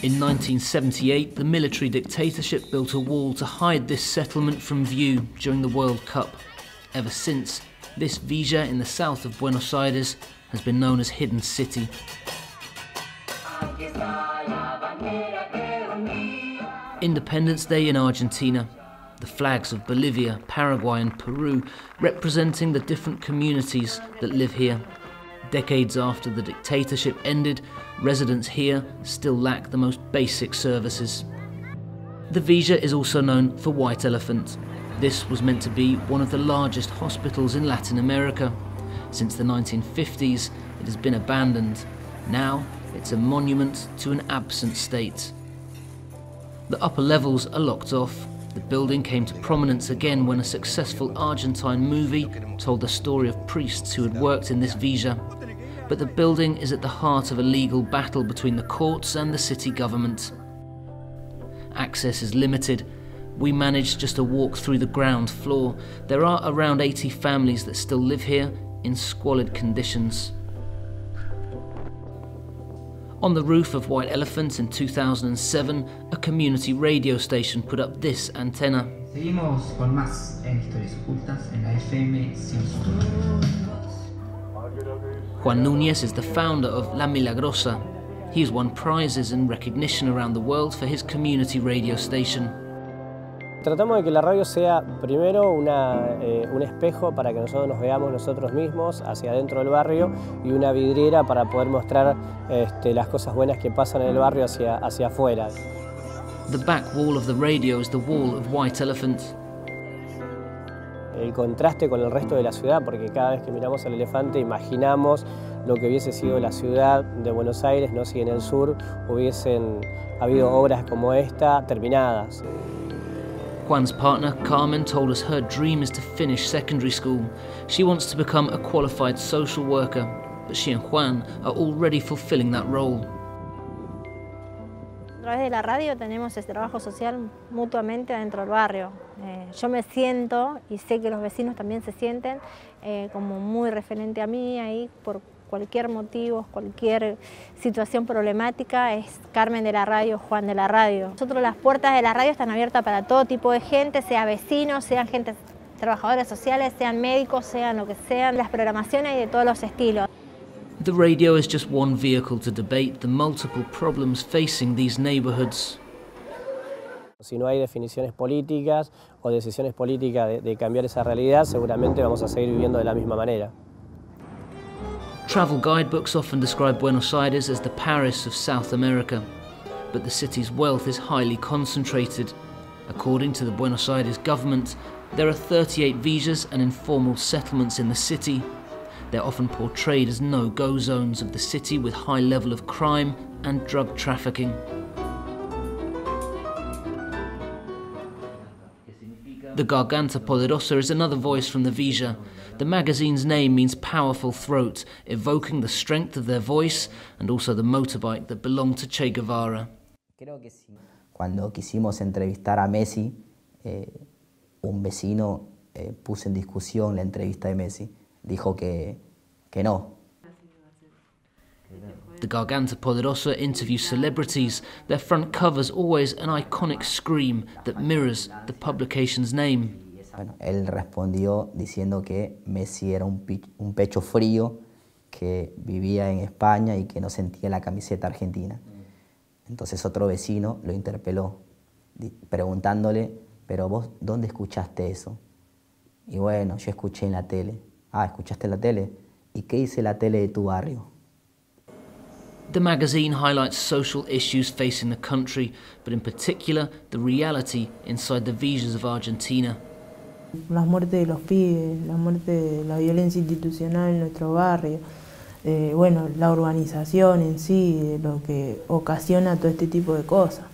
In 1978, the military dictatorship built a wall to hide this settlement from view during the World Cup. Ever since, this villa in the south of Buenos Aires has been known as Hidden City. Independence Day in Argentina. The flags of Bolivia, Paraguay and Peru representing the different communities that live here. Decades after the dictatorship ended, residents here still lack the most basic services. The villa is also known for White Elephant. This was meant to be one of the largest hospitals in Latin America. Since the 1950s, it has been abandoned. Now, it's a monument to an absent state. The upper levels are locked off. The building came to prominence again when a successful Argentine movie told the story of priests who had worked in this villa. But the building is at the heart of a legal battle between the courts and the city government. Access is limited. We managed just to walk through the ground floor. There are around 80 families that still live here in squalid conditions. On the roof of White Elephant in 2007, a community radio station put up this antenna. Seguimos con más en Historias Ocultas en la FM 100. Juan Núñez is the founder of La Milagrosa. He has won prizes and recognition around the world for his community radio station. Tratamos de que la radio sea primero un espejo para que nosotros nos veamos nosotros mismos hacia adentro del barrio y una vidriera para poder mostrar las cosas buenas que pasan en el barrio hacia afuera. The back wall of the radio is the wall of White Elephant. El contraste con el resto de la ciudad, porque cada vez que miramos al elefante imaginamos lo que hubiese sido la ciudad de Buenos Aires, ¿no? Si en el sur hubiesen habido obras como esta terminadas. Juan's partner, Carmen, told us her dream is to finish secondary school. She wants to become a qualified social worker, but she and Juan are already fulfilling that role. A través de la radio tenemos ese trabajo social mutuamente dentro del barrio. Yo me siento, y sé que los vecinos también se sienten, como muy referente a mí, ahí por cualquier motivo, cualquier situación problemática, es Carmen de la radio, Juan de la radio. Nosotros las puertas de la radio están abiertas para todo tipo de gente, sea vecinos, sean gente, trabajadores sociales, sean médicos, sean lo que sean, las programaciones y de todos los estilos. The radio is just one vehicle to debate the multiple problems facing these neighborhoods. Si no hay definiciones políticas o decisiones políticas de cambiar esa realidad, seguramente vamos a seguir viviendo de la misma manera. Travel guidebooks often describe Buenos Aires as the Paris of South America, but the city's wealth is highly concentrated. According to the Buenos Aires government, there are 38 villas and informal settlements in the city. They're often portrayed as no-go zones of the city with high level of crime and drug trafficking. The Garganta Poderosa is another voice from the villa. The magazine's name means powerful throat, evoking the strength of their voice and also the motorbike that belonged to Che Guevara. Cuando quisimos entrevistar a Messi, un vecino puso en discusión la entrevista de Messi. Dijo que no. The Garganta Poderosa interviews celebrities. Their front cover's always an iconic scream that mirrors the publication's name. Bueno, él respondió diciendo que Messi era un pecho frío que vivía en España y que no sentía la camiseta argentina. Entonces otro vecino lo interpeló preguntándole, pero vos, ¿dónde escuchaste eso? Y bueno, yo escuché en la tele. Ah, ¿escuchaste la tele? ¿Y qué dice la tele de tu barrio? The magazine highlights social issues facing the country, but in particular the reality inside the villas of Argentina. Las muertes de los pibes, la muerte de la violencia institucional en nuestro barrio, bueno, la urbanización en sí, lo que ocasiona todo este tipo de cosas.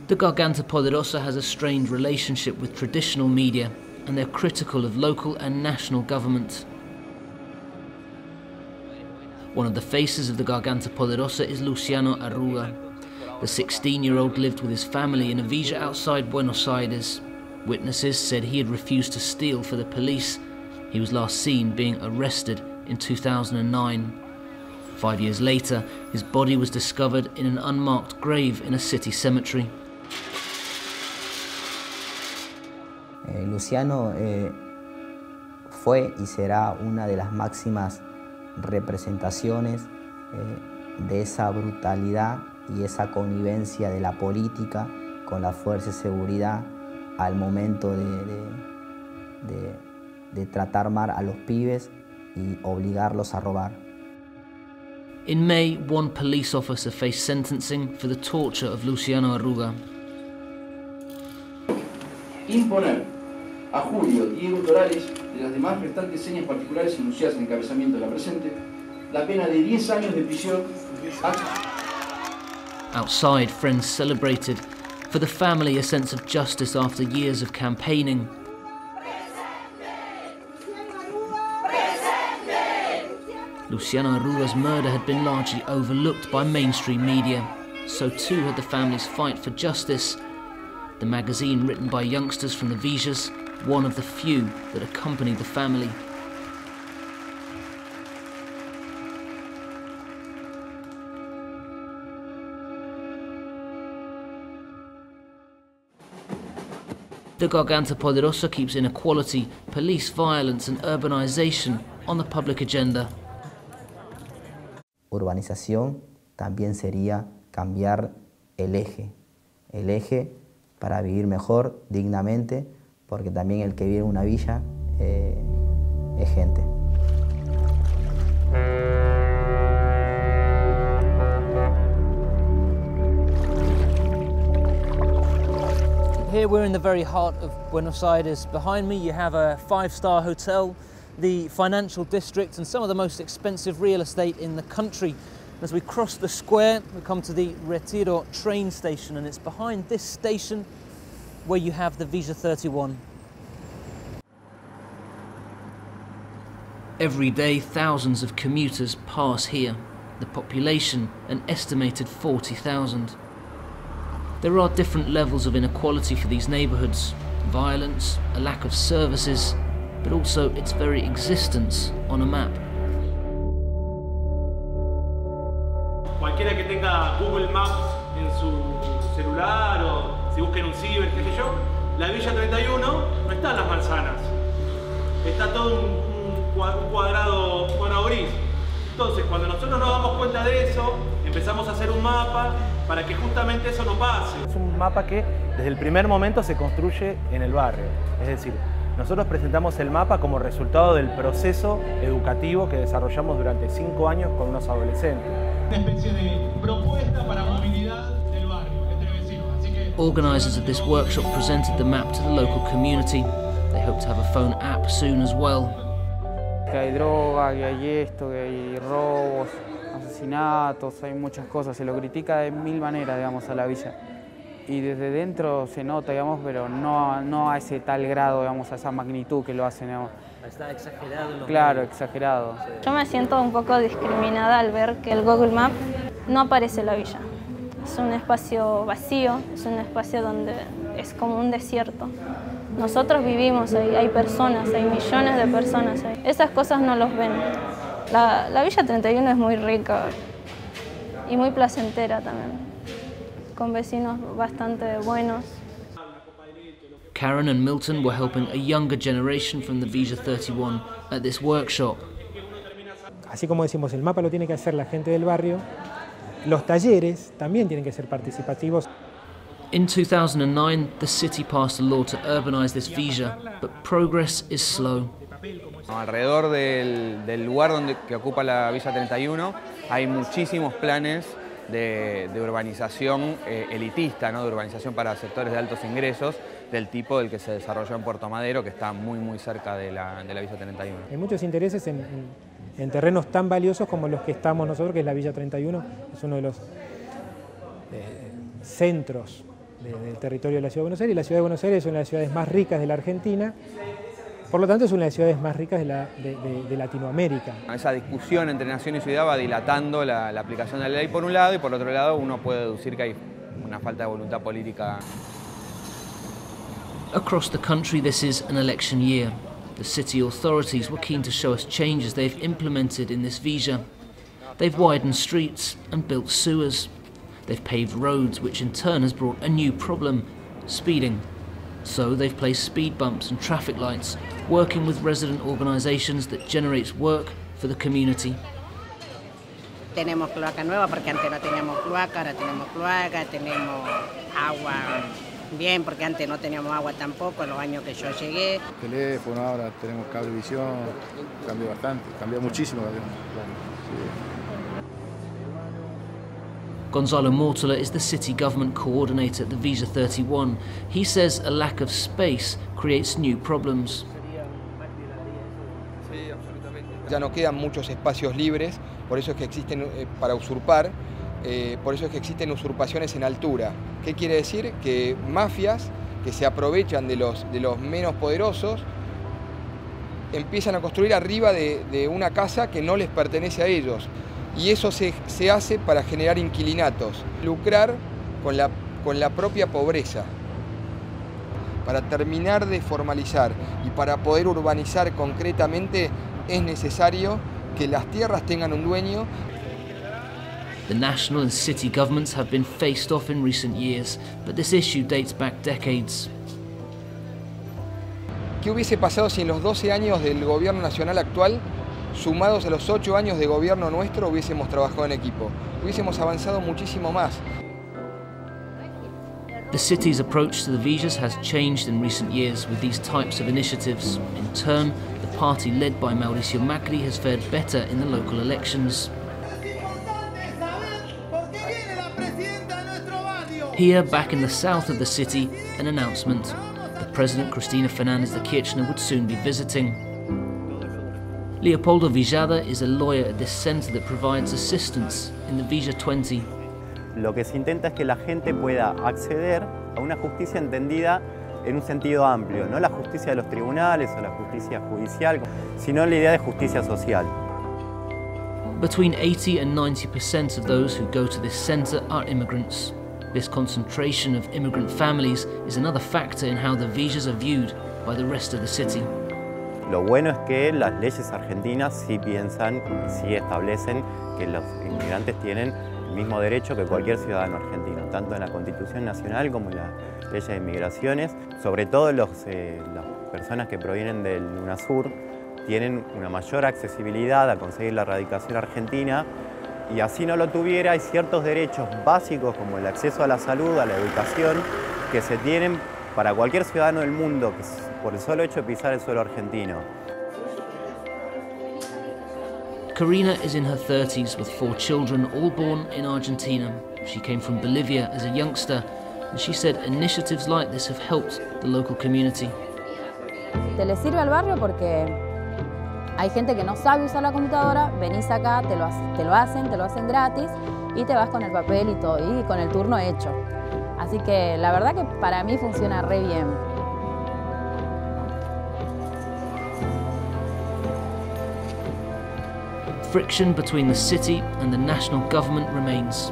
The Garganta Poderosa has a strained relationship with traditional media, and they're critical of local and national government. One of the faces of the Garganta Poderosa is Luciano Arruga. The 16-year-old lived with his family in a villa outside Buenos Aires. Witnesses said he had refused to steal for the police. He was last seen being arrested in 2009. 5 years later, his body was discovered in an unmarked grave in a city cemetery. Luciano fue y será una de las máximas representaciones de esa brutalidad y esa connivencia de la política con la fuerza de seguridad al momento de tratar mal a los pibes y obligarlos a robar. In May, one police officer faced sentencing for the torture of Luciano Arruga. Imponer a Julio y Diego Torales, de las demás restantes señas particulares enunciadas en el encabezamiento de la presente, la pena de 10 años de prisión. Outside, friends celebrated. For the family, a sense of justice after years of campaigning. Luciano Arruga's murder had been largely overlooked by mainstream media. So too had the family's fight for justice. The magazine, written by youngsters from the Vigas, one of the few that accompanied the family. The Garganta Poderosa keeps inequality, police violence and urbanization on the public agenda. Urbanización también sería cambiar el eje para vivir mejor, dignamente, porque también el que vive en una villa es gente. Here we're in the very heart of Buenos Aires. Behind me you have a 5-star hotel, the financial district and some of the most expensive real estate in the country. As we cross the square, we come to the Retiro train station, and it's behind this station where you have the Villa 31. Every day, thousands of commuters pass here. The population, an estimated 40,000. There are different levels of inequality for these neighborhoods. Violence, a lack of services, but also its very existence on a map. Cualquiera que tenga Google Maps en su celular o si busca en un ciber, qué sé yo, la Villa 31 no está en las manzanas. Está todo un cuadrado gris. Entonces, cuando nosotros nos damos cuenta de eso, empezamos a hacer un mapa para que justamente eso no pase. Es un mapa que desde el primer momento se construye en el barrio. Es decir, nosotros presentamos el mapa como resultado del proceso educativo que desarrollamos durante 5 años con unos adolescentes. Una especie de propuesta para movilidad del barrio entre vecinos. Así que... Organisers of this workshop presented the map to the local community. They hope to have a phone app soon as well. Que hay droga, que hay esto, que hay robos, asesinatos, hay muchas cosas. Se lo critica de mil maneras, digamos, a la villa. Y desde dentro se nota, digamos, pero no a ese tal grado, digamos, a esa magnitud que lo hacen, digamos. Está exagerado. Claro, exagerado. Yo me siento un poco discriminada al ver que el Google Maps no aparece la villa. Es un espacio vacío, es un espacio donde es como un desierto. Nosotros vivimos ahí, hay personas, hay millones de personas ahí. Esas cosas no los ven. La Villa 31 es muy rica y muy placentera también, con vecinos bastante buenos. Karen and Milton were helping a younger generation from the Villa 31 at this workshop. Así como decimos, el mapa lo tiene que hacer la gente del barrio, los talleres también tienen que ser participativos. In 2009, the city passed a law to urbanize this villa, but progress is slow. Alrededor del lugar que ocupa la Villa 31 hay muchísimos planes de urbanización elitista, ¿no? De urbanización para sectores de altos ingresos, del tipo del que se desarrolló en Puerto Madero, que está muy cerca de la Villa 31. Hay muchos intereses en terrenos tan valiosos como los que estamos nosotros, que es la Villa 31, es uno de los centros del territorio de la Ciudad de Buenos Aires, y la Ciudad de Buenos Aires es una de las ciudades más ricas de la Argentina, por lo tanto es una de las ciudades más ricas de Latinoamérica. Esa discusión entre nación y ciudad va dilatando la aplicación de la ley por un lado, y por otro lado uno puede deducir que hay una falta de voluntad política. Across the country, this is an election year. The city authorities were keen to show us changes they've implemented in this villa. They've widened streets and built sewers. They've paved roads, which in turn has brought a new problem: speeding. So they've placed speed bumps and traffic lights, working with resident organisations that generates work for the community. Tenemos cloaca nueva porque antes no teníamos cloaca, ahora tenemos cloaca, tenemos agua bien porque antes no teníamos agua tampoco en los años que yo llegué. Teléfono, ahora tenemos cablevisión, cambió bastante, cambió muchísimo. Sí. Gonzalo Mortala is the city government coordinator at the Villa 31. He says a lack of space creates new problems. Ya no quedan muchos espacios libres, por eso es que existen para usurpar, por eso es que existen usurpaciones en altura. ¿Qué quiere decir? Que mafias que se aprovechan de los menos poderosos empiezan a construir arriba de una casa que no les pertenece a ellos. Y eso se hace para generar inquilinatos, lucrar con la propia pobreza. Para terminar de formalizar y para poder urbanizar concretamente es necesario que las tierras tengan un dueño. The national and city governments have been faced off in recent years, but this issue dates back decades. ¿Qué hubiese pasado si en los 12 años del gobierno nacional actual, sumados a los 8 años de gobierno nuestro, hubiésemos trabajado en equipo? Hubiésemos avanzado muchísimo más. The city's approach to the Villas has changed in recent years with these types of initiatives. In turn, the party led by Mauricio Macri has fared better in the local elections. Here, back in the south of the city, an announcement. The President, Cristina Fernández de Kirchner, would soon be visiting. Leopoldo Villada is a lawyer at this centre that provides assistance in the Villa 20. Lo que se intenta es que la gente pueda acceder a una justicia entendida en un sentido amplio, no la justicia de los tribunales o la justicia judicial, sino la idea de justicia social. Between 80 and 90% of those who go to this centre are immigrants. This concentration of immigrant families is another factor in how the Villas are viewed by the rest of the city. Lo bueno es que las leyes argentinas sí piensan y sí establecen que los inmigrantes tienen el mismo derecho que cualquier ciudadano argentino, tanto en la Constitución Nacional como en las leyes de migraciones. Sobre todo las personas que provienen del UNASUR tienen una mayor accesibilidad a conseguir la radicación argentina, y así no lo tuviera, hay ciertos derechos básicos como el acceso a la salud, a la educación, que se tienen para cualquier ciudadano del mundo que por el solo hecho de pisar el suelo argentino. Karina is in her 30s with 4 children, all born in Argentina. She came from Bolivia as a youngster, and she said initiatives like this have helped the local community. Te le sirve al barrio porque hay gente que no sabe usar la computadora, venís acá, te lo hacen gratis y te vas con el papel y todo, y con el turno hecho. Así que la verdad que para mí funciona re bien. Friction between the city and the national government remains.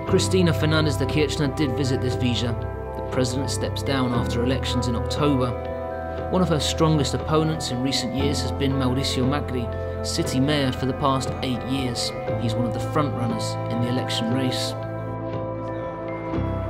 Cristina Fernández de Kirchner did visit this Villa. The president steps down after elections in October. One of her strongest opponents in recent years has been Mauricio Macri, city mayor for the past 8 years. He's one of the frontrunners in the election race.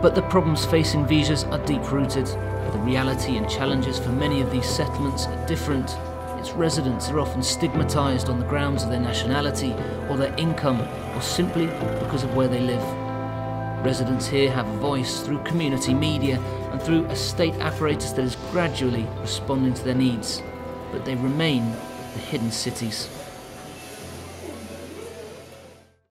But the problems facing Villas are deep-rooted. The reality and challenges for many of these settlements are different. Its residents are often stigmatised on the grounds of their nationality or their income, or simply because of where they live. Residents here have a voice through community media and through a state apparatus that is gradually responding to their needs, but they remain the hidden cities.